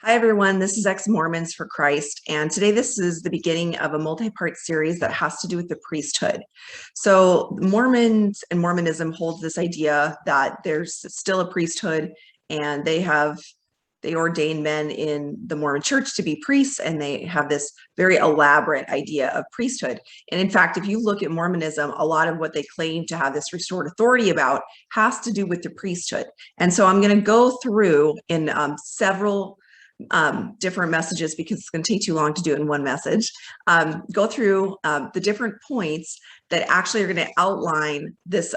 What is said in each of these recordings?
Hi, everyone. This is Ex-Mormons for Christ. And today this is the beginning of a multi-part series that has to do with the priesthood. So Mormons and Mormonism holds this idea that there's still a priesthood, and they ordain men in the Mormon church to be priests, and they have this very elaborate idea of priesthood. And in fact, if you look at Mormonism, a lot of what they claim to have this restored authority about has to do with the priesthood. And so I'm going to go through in several different messages, because it's going to take too long to do it in one message, go through the different points that actually are going to outline this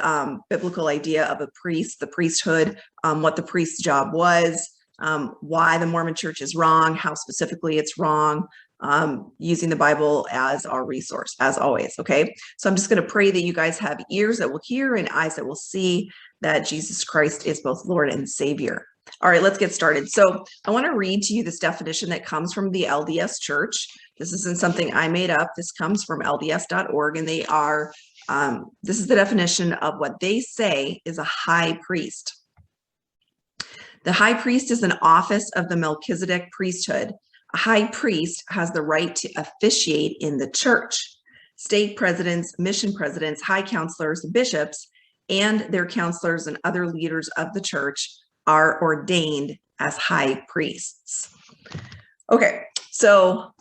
biblical idea of a priest, the priesthood, what the priest's job was, why the Mormon church is wrong, how specifically it's wrong, using the Bible as our resource, as always. Okay, so I'm just going to pray that you guys have ears that will hear and eyes that will see that Jesus Christ is both Lord and Savior. All right, let's get started. So I want to read to you this definition that comes from the LDS Church. This isn't something I made up. This comes from LDS.org, and they are, this is the definition of what they say is a high priest. The high priest is an office of the Melchizedek priesthood. A high priest has the right to officiate in the church. Stake presidents, mission presidents, high counselors, bishops, and their counselors and other leaders of the church are ordained as high priests. Okay, so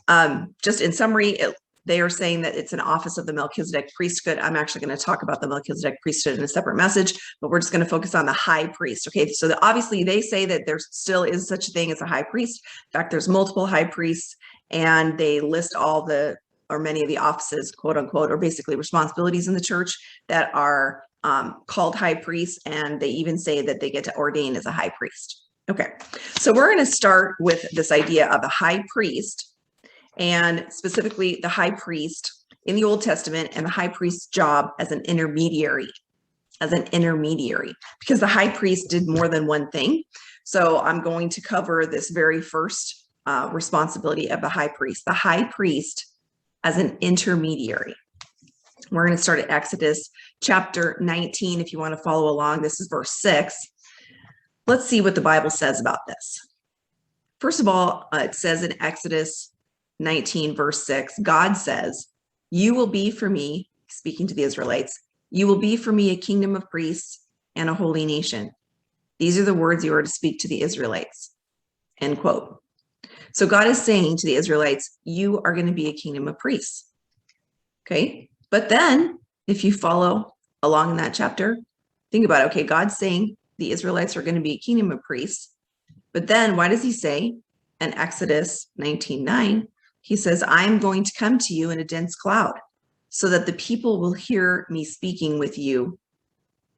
just in summary, they are saying that it's an office of the Melchizedek priesthood. I'm actually going to talk about the Melchizedek priesthood in a separate message, but we're just going to focus on the high priest. Okay, so obviously they say that there still is such a thing as a high priest. In fact, there's multiple high priests, and they list all the, or many of the offices, quote unquote, or basically responsibilities in the church that are called high priests, and they even say that they get to ordain as a high priest. Okay, so we're going to start with this idea of a high priest, and specifically the high priest in the Old Testament and the high priest's job as an intermediary, because the high priest did more than one thing. So I'm going to cover this very first responsibility of the high priest as an intermediary. We're going to start at Exodus chapter 19. If you want to follow along, this is verse 6. Let's see what the Bible says about this. First of all, it says in Exodus 19, verse 6, God says, "You will be for me," speaking to the Israelites, "you will be for me a kingdom of priests and a holy nation. These are the words you are to speak to the Israelites." End quote. So God is saying to the Israelites, you are going to be a kingdom of priests. Okay. But then if you follow along in that chapter, think about it. Okay, God's saying the Israelites are going to be a kingdom of priests. But then why does he say in Exodus 19:9, he says, "I'm going to come to you in a dense cloud so that the people will hear me speaking with you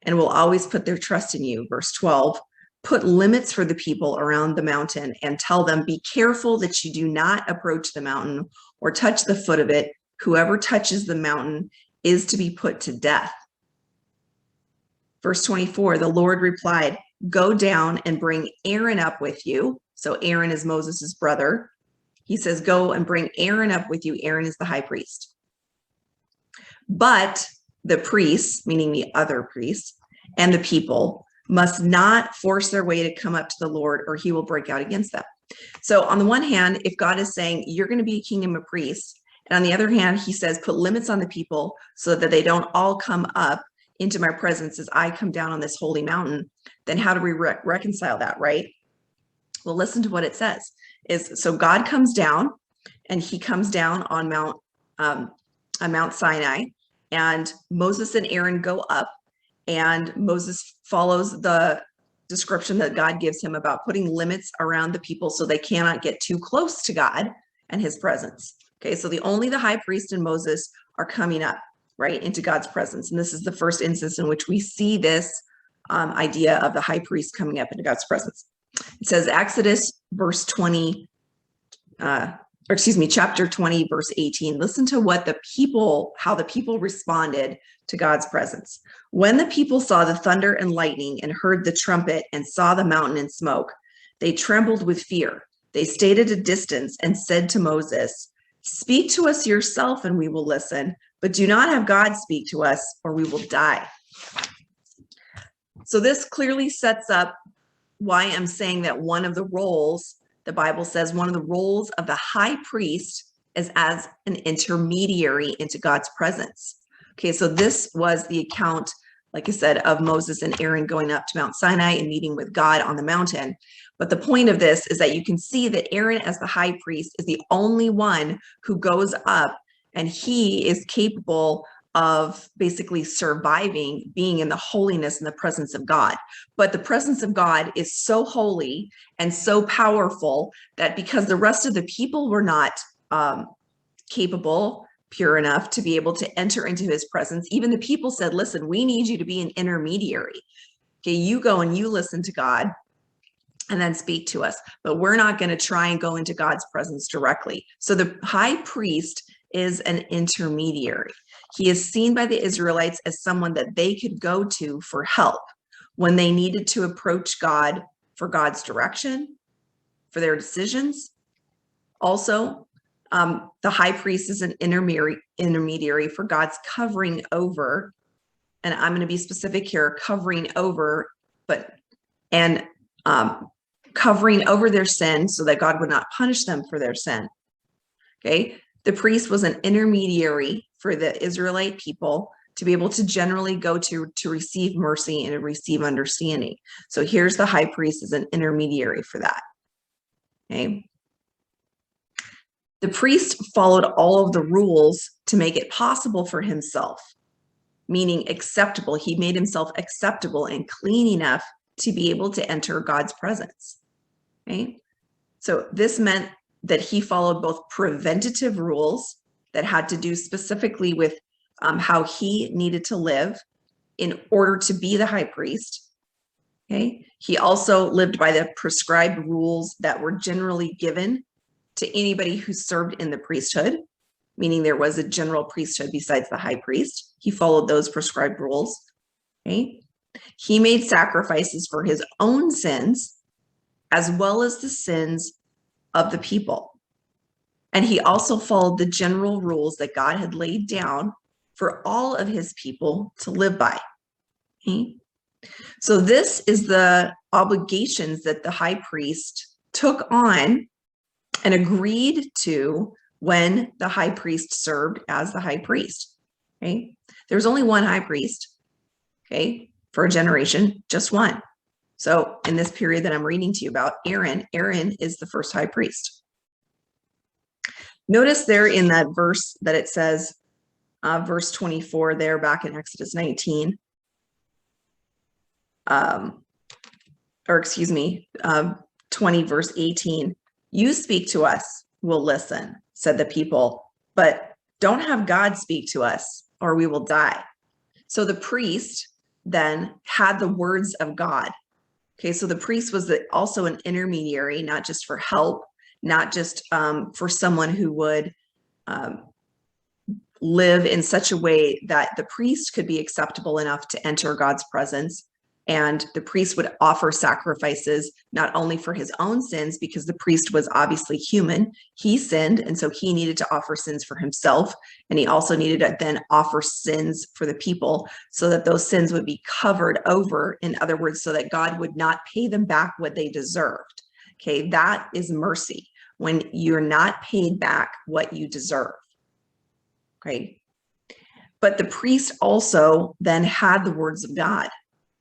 and will always put their trust in you." Verse 12, "Put limits for the people around the mountain and tell them, be careful that you do not approach the mountain or touch the foot of it. Whoever touches the mountain is to be put to death." Verse 24, the Lord replied, "Go down and bring Aaron up with you." So Aaron is Moses' brother. He says, go and bring Aaron up with you. Aaron is the high priest. "But the priests," meaning the other priests, "and the people must not force their way to come up to the Lord, or he will break out against them." So on the one hand, if God is saying you're going to be a kingdom of priests, and on the other hand, he says, put limits on the people so that they don't all come up into my presence as I come down on this holy mountain, then how do we reconcile that, right? Well, listen to what it says. So God comes down, and he comes down on Mount Sinai, and Moses and Aaron go up, and Moses follows the description that God gives him about putting limits around the people so they cannot get too close to God and his presence. Okay, so only the high priest and Moses are coming up, right, into God's presence. And this is the first instance in which we see this idea of the high priest coming up into God's presence. It says Exodus verse 20, chapter 20, verse 18. Listen to what how the people responded to God's presence. "When the people saw the thunder and lightning and heard the trumpet and saw the mountain in smoke, they trembled with fear. They stayed at a distance and said to Moses, 'Speak to us yourself and we will listen, but do not have God speak to us or we will die.'" So this clearly sets up why I'm saying that one of the roles the Bible says one of the roles of the high priest is as an intermediary into God's presence. Okay, so this was the account, like I said, of Moses and Aaron going up to Mount Sinai and meeting with God on the mountain. But the point of this is that you can see that Aaron, as the high priest, is the only one who goes up, and he is capable of basically surviving being in the holiness and the presence of God. But the presence of God is so holy and so powerful that because the rest of the people were not capable, pure enough to be able to enter into his presence, even the people said, listen, we need you to be an intermediary. Okay, you go and you listen to God and then speak to us, but we're not going to try and go into God's presence directly. So the high priest is an intermediary. He is seen by the Israelites as someone that they could go to for help when they needed to approach God for God's direction, for their decisions. Also, the high priest is an intermediary for God's covering over, and I'm going to be specific here, covering over, covering over their sin so that God would not punish them for their sin. Okay, the priest was an intermediary for the Israelite people to be able to generally go to receive mercy and to receive understanding. So here's the high priest as an intermediary for that. Okay. The priest followed all of the rules to make it possible for himself, meaning acceptable. He made himself acceptable and clean enough to be able to enter God's presence. Okay? So this meant that he followed both preventative rules that had to do specifically with how he needed to live in order to be the high priest. Okay? He also lived by the prescribed rules that were generally given to anybody who served in the priesthood, meaning there was a general priesthood besides the high priest. He followed those prescribed rules. Okay? He made sacrifices for his own sins as well as the sins of the people. And he also followed the general rules that God had laid down for all of his people to live by. Okay? So this is the obligations that the high priest took on and agreed to when the high priest served as the high priest. Okay, there's only one high priest, okay, for a generation, just one. So in this period that I'm reading to you about, Aaron is the first high priest. Notice there in that verse that it says, verse 24 there back in Exodus 19, or excuse me, 20 verse 18, you speak to us, we'll listen, said the people, but don't have God speak to us or we will die. So the priest then had the words of God. Okay, so the priest was also an intermediary, not just for help, not just for someone who would live in such a way that the priest could be acceptable enough to enter God's presence. And the priest would offer sacrifices not only for his own sins, because the priest was obviously human. He sinned, and so he needed to offer sins for himself. And he also needed to then offer sins for the people so that those sins would be covered over. In other words, so that God would not pay them back what they deserved. Okay, that is mercy, when you're not paid back what you deserve. Okay, but the priest also then had the words of God.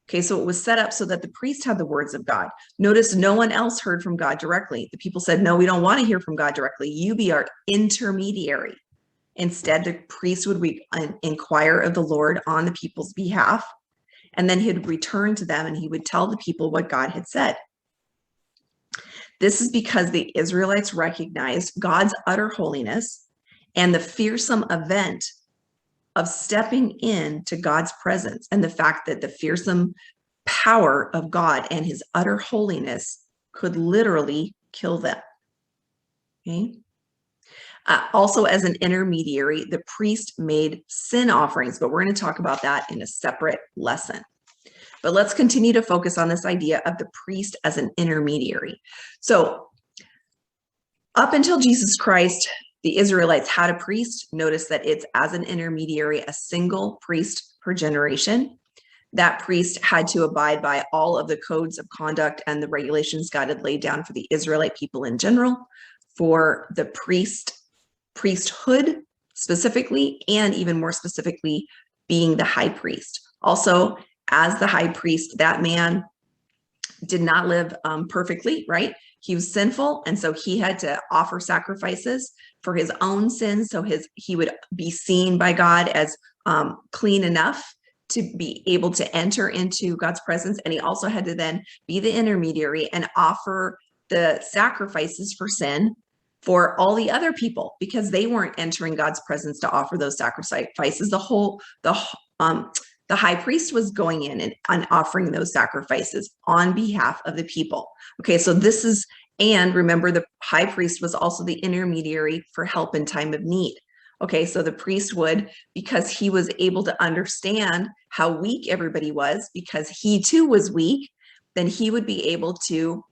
Okay, so it was set up so that the priest had the words of God. Notice no one else heard from God directly. The people said, no, we don't want to hear from God directly. You be our intermediary. Instead, the priest would inquire of the Lord on the people's behalf, and then he'd return to them and he would tell the people what God had said. This is because the Israelites recognized God's utter holiness and the fearsome event of stepping into God's presence, and the fact that the fearsome power of God and his utter holiness could literally kill them. Okay. Also, as an intermediary, the priest made sin offerings, but we're going to talk about that in a separate lesson. But let's continue to focus on this idea of the priest as an intermediary. So up until Jesus Christ, the Israelites had a priest. Notice that it's as an intermediary, a single priest per generation. that priest had to abide by all of the codes of conduct and the regulations God had laid down for the Israelite people in general, for the priesthood specifically, and even more specifically, being the high priest. Also, as the high priest, that man did not live perfectly, right? He was sinful, and so he had to offer sacrifices for his own sins, so he would be seen by God as clean enough to be able to enter into God's presence. And he also had to then be the intermediary and offer the sacrifices for sin for all the other people, because they weren't entering God's presence to offer those sacrifices. The high priest was going in and offering those sacrifices on behalf of the people. Okay, so and remember, the high priest was also the intermediary for help in time of need. Okay, so the priest would, because he was able to understand how weak everybody was, because he too was weak, then he would be able to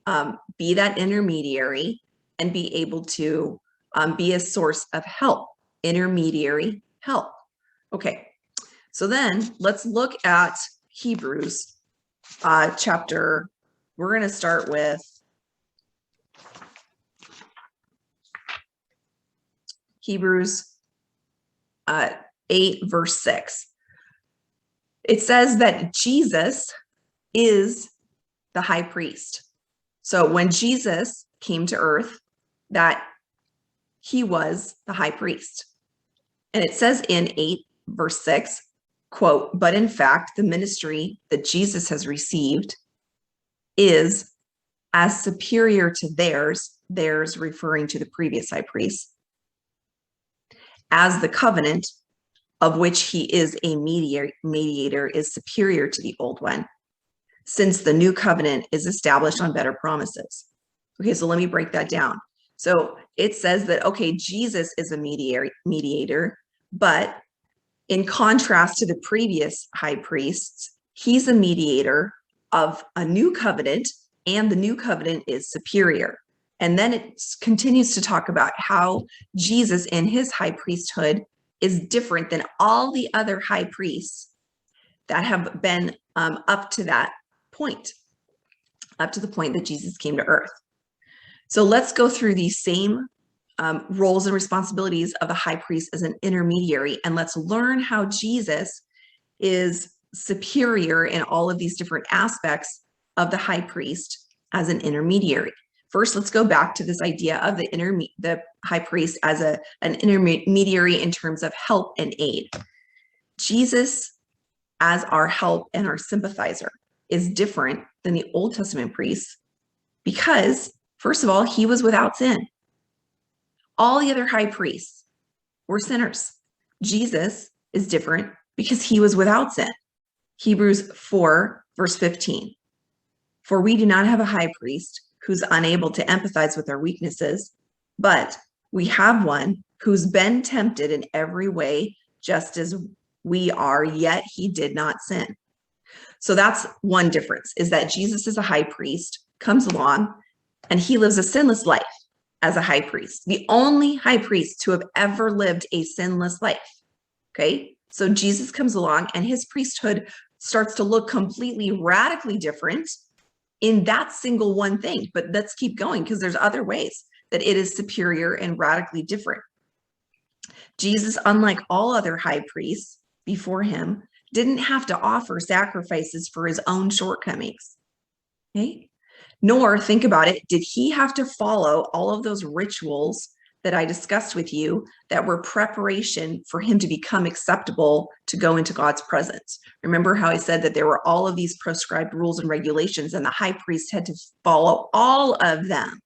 be that intermediary and be able to be a source of help, intermediary help. Okay, so then let's look at Hebrews chapter. We're going to start with Hebrews 8, verse 6. It says that Jesus is the high priest. So when Jesus came to earth, that he was the high priest. And it says in 8, verse 6, quote, "But in fact, the ministry that Jesus has received is as superior to theirs referring to the previous high priest, as the covenant of which he is a mediator is superior to the old one, since the new covenant is established on better promises." Okay, so let me break that down. So it says that, okay, Jesus is a mediator, but in contrast to the previous high priests, he's a mediator of a new covenant, and the new covenant is superior. And then it continues to talk about how Jesus in his high priesthood is different than all the other high priests that have been up to that point, up to the point that Jesus came to earth. So let's go through these same roles and responsibilities of the high priest as an intermediary, and let's learn how Jesus is superior in all of these different aspects of the high priest as an intermediary. First, let's go back to this idea of the high priest as an intermediary in terms of help and aid. Jesus, as our help and our sympathizer, is different than the Old Testament priests because, first of all, he was without sin. All the other high priests were sinners. Jesus is different because he was without sin. Hebrews 4, verse 15. "For we do not have a high priest who's unable to empathize with our weaknesses, but we have one who's been tempted in every way, just as we are, yet he did not sin." So that's one difference, is that Jesus is a high priest, comes along, and he lives a sinless life as a high priest, the only high priest to have ever lived a sinless life. Okay, so Jesus comes along and his priesthood starts to look completely radically different in that single one thing. But let's keep going, because there's other ways that it is superior and radically different. Jesus, unlike all other high priests before him, didn't have to offer sacrifices for his own shortcomings. Okay, nor, think about it, did he have to follow all of those rituals that I discussed with you that were preparation for him to become acceptable to go into God's presence. Remember how I said that there were all of these prescribed rules and regulations, and the high priest had to follow all of them.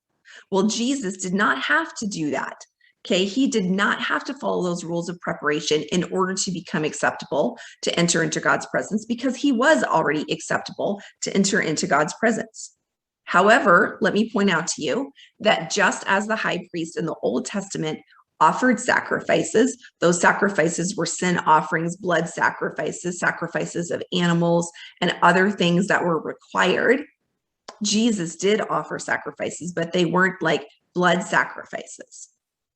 Well, Jesus did not have to do that. Okay, he did not have to follow those rules of preparation in order to become acceptable to enter into God's presence, because he was already acceptable to enter into God's presence. However, let me point out to you that just as the high priest in the Old Testament offered sacrifices, those sacrifices were sin offerings, blood sacrifices, sacrifices of animals, and other things that were required. Jesus did offer sacrifices, but they weren't like blood sacrifices.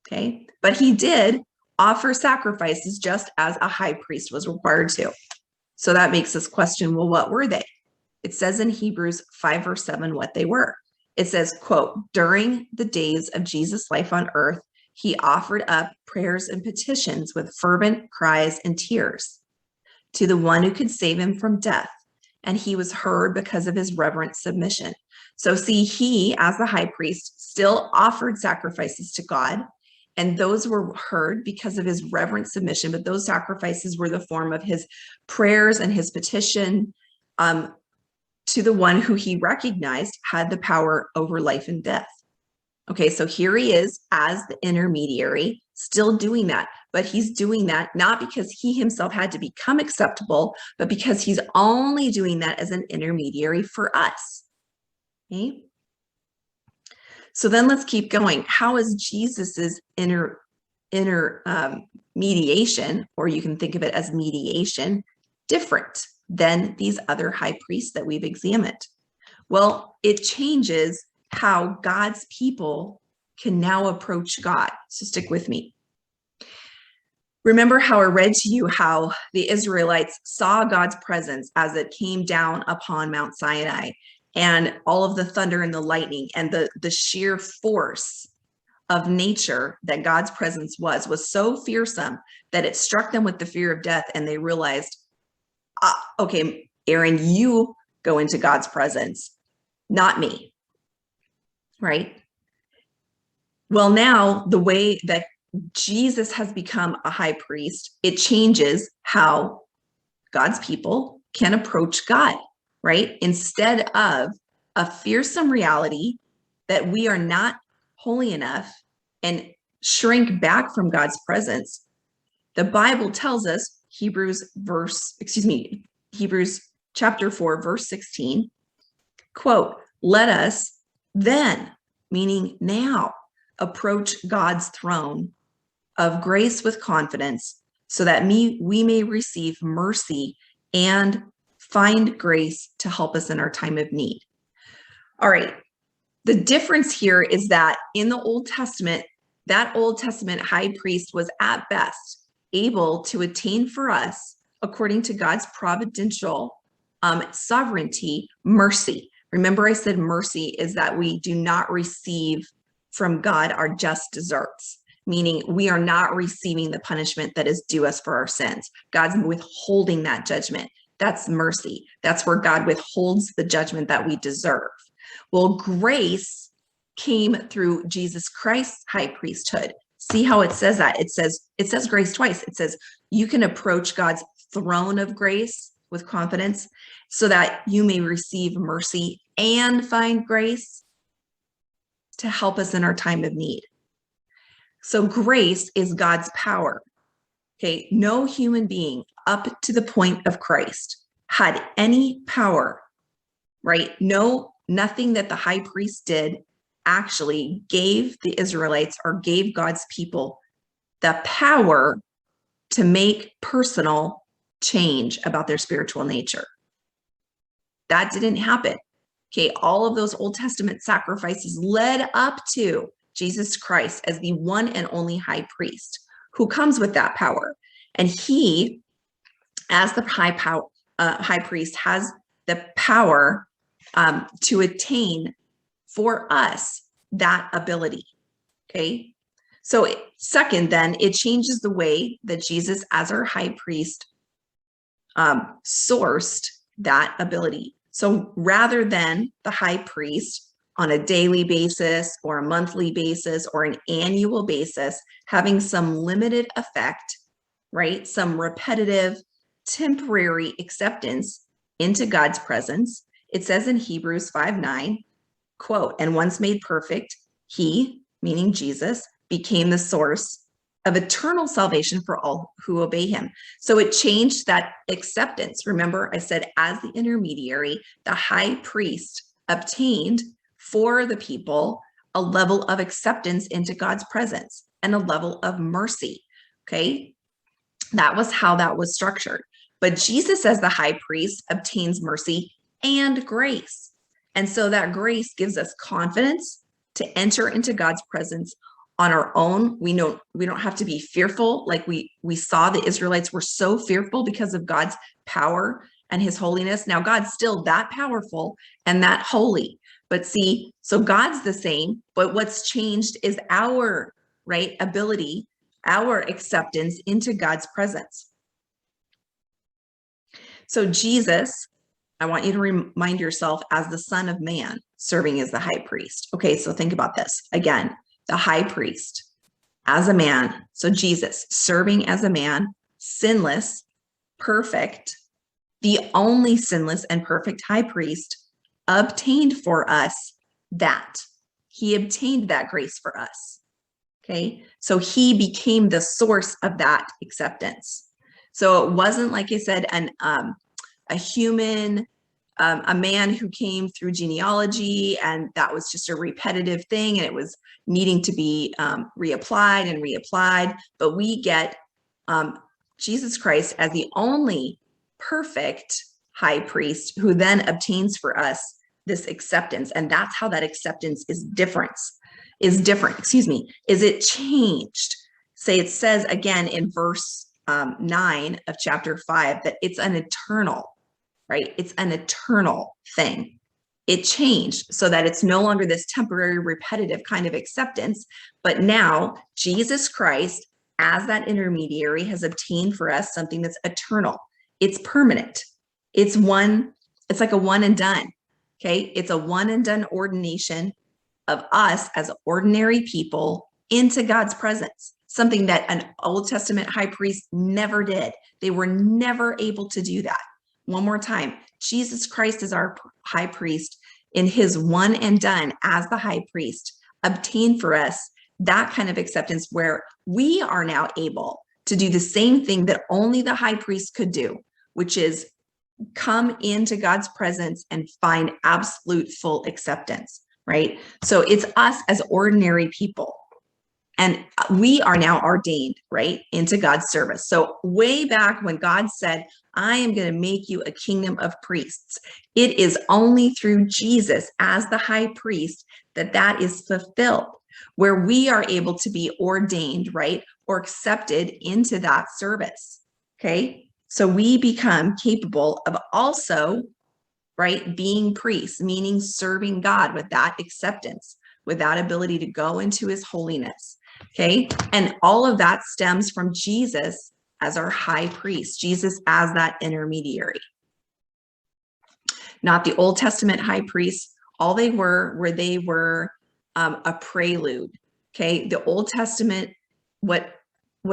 Okay, but he did offer sacrifices just as a high priest was required to. So that makes us question, well, what were they? It says in Hebrews 5 verse 7 what they were. It says, quote, during the days of Jesus' life on earth, he offered up prayers and petitions with fervent cries and tears to the one who could save him from death. And he was heard because of his reverent submission. So see, he, as the high priest, still offered sacrifices to God, and those were heard because of his reverent submission, but those sacrifices were the form of his prayers and his petition to the one who he recognized had the power over life and death. Okay, so here he is as the intermediary, still doing that, but he's doing that not because he himself had to become acceptable, but because he's only doing that as an intermediary for us. Okay. So then let's keep going. How is Jesus's mediation, or you can think of it as mediation, different than these other high priests that we've examined? Well, it changes how God's people can now approach God. So stick with me. Remember how I read to you how the Israelites saw God's presence as it came down upon Mount Sinai, and all of the thunder and the lightning and the sheer force of nature that God's presence was so fearsome that it struck them with the fear of death, and they realized, okay, Aaron, you go into God's presence, not me, right? Well, now the way that Jesus has become a high priest, it changes how God's people can approach God, right? Instead of a fearsome reality that we are not holy enough and shrink back from God's presence, the Bible tells us, Hebrews chapter 4, verse 16, quote, let us then, meaning now, approach God's throne of grace with confidence, so that we may receive mercy and find grace to help us in our time of need. All right. The difference here is that in the Old Testament, that Old Testament high priest was at best able to attain for us, according to God's providential sovereignty, mercy. Remember, I said mercy is that we do not receive from God our just deserts, meaning we are not receiving the punishment that is due us for our sins. God's withholding that judgment. That's mercy. That's where God withholds the judgment that we deserve. Well, grace came through Jesus Christ's high priesthood. See how it says that? It says grace twice. It says you can approach God's throne of grace with confidence so that you may receive mercy and find grace to help us in our time of need. So grace is God's power. Okay, no human being up to the point of Christ had any power, right? Nothing that the high priest did actually gave the Israelites or gave God's people the power to make personal change about their spiritual nature. That didn't happen. Okay, all of those Old Testament sacrifices led up to Jesus Christ as the one and only high priest who comes with that power. And he, as the high priest, has the power to attain for us that ability. Okay. So second, then it changes the way that Jesus as our high priest sourced that ability. So rather than the high priest on a daily basis or a monthly basis or an annual basis having some limited effect, right? Some repetitive, temporary acceptance into God's presence, it says in Hebrews 5:9, quote, and once made perfect, he, meaning Jesus, became the source of eternal salvation for all who obey him. So it changed that acceptance. Remember, I said as the intermediary, the high priest obtained for the people a level of acceptance into God's presence and a level of mercy. Okay, that was how that was structured. But Jesus, as the high priest, obtains mercy and grace. And so that grace gives us confidence to enter into God's presence on our own. We don't have to be fearful. Like we saw the Israelites were so fearful because of God's power and his holiness. Now God's still that powerful and that holy. But see, so God's the same, but what's changed is our right ability, our acceptance into God's presence. So Jesus, I want you to remind yourself as the Son of Man, serving as the high priest. Okay, so think about this. Again, the high priest as a man. So Jesus serving as a man, sinless, perfect, the only sinless and perfect high priest obtained for us that. He obtained that grace for us. Okay, so he became the source of that acceptance. So it wasn't, like I said, a human, a man who came through genealogy, and that was just a repetitive thing, and it was needing to be reapplied and reapplied. But we get Jesus Christ as the only perfect high priest who then obtains for us this acceptance. And that's how that acceptance is different, excuse me, is it changed. Say it says again in verse 9 of chapter 5 that it's an eternal, right? It's an eternal thing. It changed so that it's no longer this temporary, repetitive kind of acceptance, but now Jesus Christ, as that intermediary, has obtained for us something that's eternal. It's permanent. It's like a one and done. Okay. It's a one and done ordination of us as ordinary people into God's presence, something that an Old Testament high priest never did. They were never able to do that. One more time, Jesus Christ is our high priest in his one and done as the high priest, obtained for us that kind of acceptance where we are now able to do the same thing that only the high priest could do, which is come into God's presence and find absolute full acceptance, right? So it's us as ordinary people. And we are now ordained, right, into God's service. So way back when God said, I am going to make you a kingdom of priests, it is only through Jesus as the high priest that that is fulfilled, where we are able to be ordained, right, or accepted into that service. Okay, so we become capable of also, right, being priests, meaning serving God with that acceptance, with that ability to go into his holiness. Okay, and all of that stems from Jesus as our high priest, Jesus as that intermediary. Not the Old Testament high priests. All they were a prelude. Okay, the Old Testament, what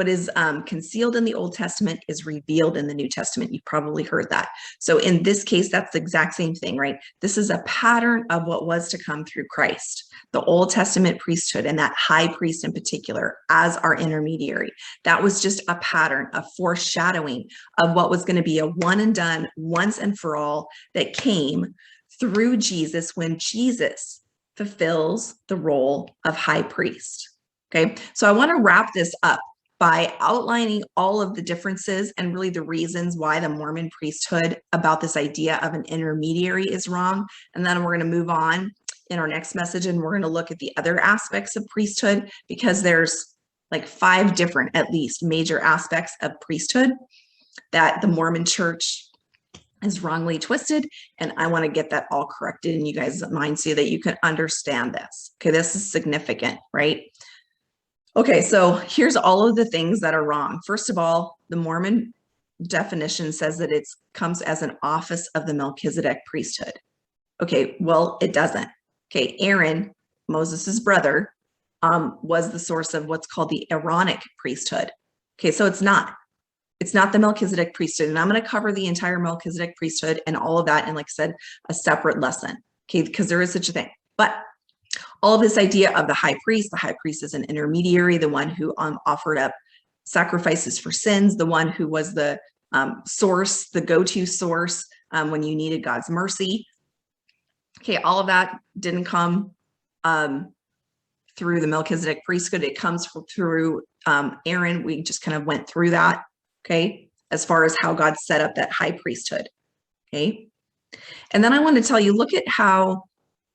is concealed in the Old Testament is revealed in the New Testament. You've probably heard that. So in this case, that's the exact same thing, right? This is a pattern of what was to come through Christ, the Old Testament priesthood, and that high priest in particular as our intermediary. That was just a pattern, a foreshadowing of what was going to be a one and done, once and for all, that came through Jesus when Jesus fulfills the role of high priest. Okay, so I want to wrap this up by outlining all of the differences and really the reasons why the Mormon priesthood about this idea of an intermediary is wrong. And then we're going to move on in our next message, and we're going to look at the other aspects of priesthood, because there's like 5 different, at least, major aspects of priesthood that the Mormon church is wrongly twisted. And I want to get that all corrected in you guys' mind so that you can understand this. Okay, this is significant, right? Okay, so here's all of the things that are wrong. First of all, the Mormon definition says that it comes as an office of the Melchizedek priesthood. Okay, well, it doesn't. Okay, Aaron, Moses's brother, was the source of what's called the Aaronic priesthood. Okay, so it's not the Melchizedek priesthood. And I'm going to cover the entire Melchizedek priesthood and all of that in, like I said, a separate lesson. Okay, because there is such a thing. But all of this idea of the high priest is an intermediary, the one who offered up sacrifices for sins, the one who was the source, the go-to source when you needed God's mercy. Okay, all of that didn't come through the Melchizedek priesthood. It comes through Aaron. We just kind of went through that, okay, as far as how God set up that high priesthood, okay? And then I want to tell you, look at how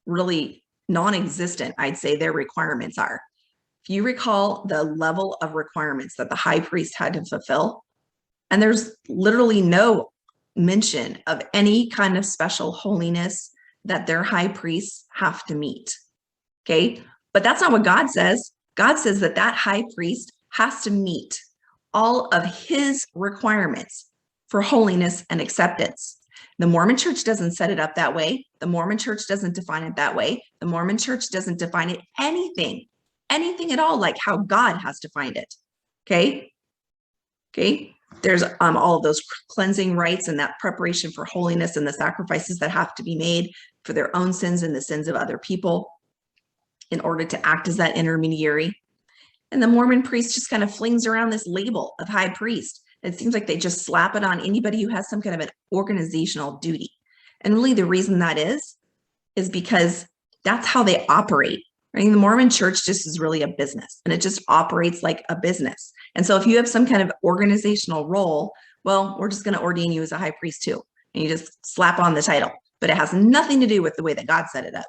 really non-existent, I'd say, their requirements are. if you recall the level of requirements that the high priest had to fulfill, and there's literally no mention of any kind of special holiness that their high priests have to meet. Okay, but that's not what God says. God says that that high priest has to meet all of his requirements for holiness and acceptance. The Mormon church doesn't set it up that way. The Mormon church doesn't define it that way. The Mormon church doesn't define it anything at all like how God has defined it. Okay. There's all of those cleansing rites and that preparation for holiness and the sacrifices that have to be made for their own sins and the sins of other people in order to act as that intermediary. And the Mormon priest just kind of flings around this label of high priest. It seems like they just slap it on anybody who has some kind of an organizational duty. And really the reason that is because that's how they operate. Right? The Mormon church just is really a business, and it just operates like a business. And so if you have some kind of organizational role, well, we're just going to ordain you as a high priest too. And you just slap on the title, but it has nothing to do with the way that God set it up.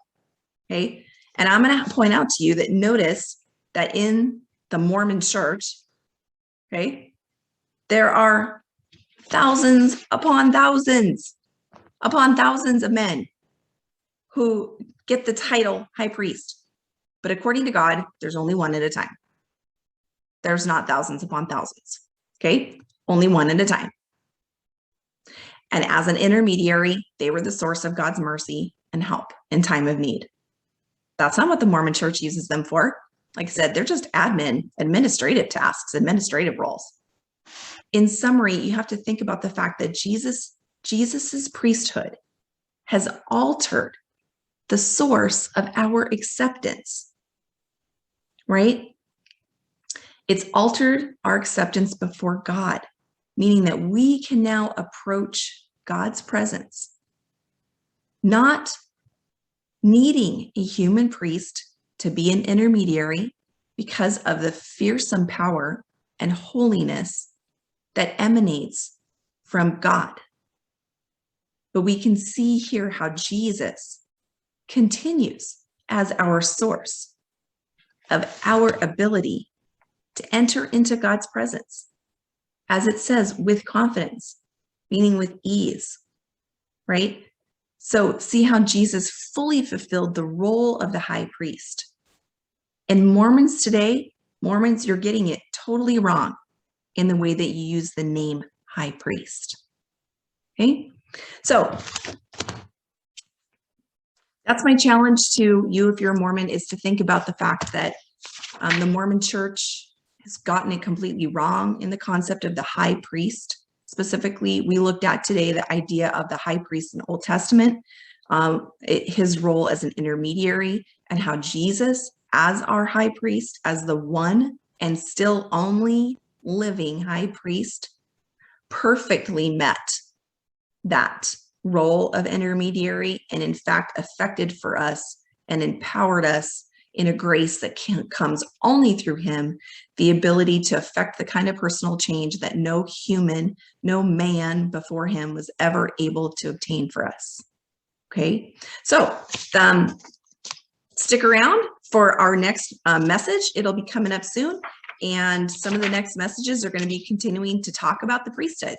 Okay. And I'm going to point out to you that notice that in the Mormon church, okay, there are thousands upon thousands of men who get the title high priest. But according to God, there's only one at a time. There's not thousands upon thousands. Okay, only one at a time. And as an intermediary, they were the source of God's mercy and help in time of need. That's not what the Mormon church uses them for. Like I said, they're just administrative tasks, administrative roles. In summary, you have to think about the fact that Jesus's priesthood has altered the source of our acceptance, right? It's altered our acceptance before God, meaning that we can now approach God's presence, not needing a human priest to be an intermediary because of the fearsome power and holiness that emanates from God. But we can see here how Jesus continues as our source of our ability to enter into God's presence, as it says, with confidence, meaning with ease, right? So see how Jesus fully fulfilled the role of the high priest. And Mormons today, you're getting it totally wrong in the way that you use the name high priest. Okay, so that's my challenge to you if you're a Mormon, is to think about the fact that the Mormon church has gotten it completely wrong in the concept of the high priest. Specifically, we looked at today the idea of the high priest in the Old Testament, his role as an intermediary, and how Jesus, as our high priest, as the one and still only living high priest, perfectly met that role of intermediary, and in fact effected for us and empowered us in a grace that comes only through him, the ability to affect the kind of personal change that no human, no man before him was ever able to obtain for us. Okay, so stick around for our next message. It'll be coming up soon, and some of the next messages are going to be continuing to talk about the priesthood.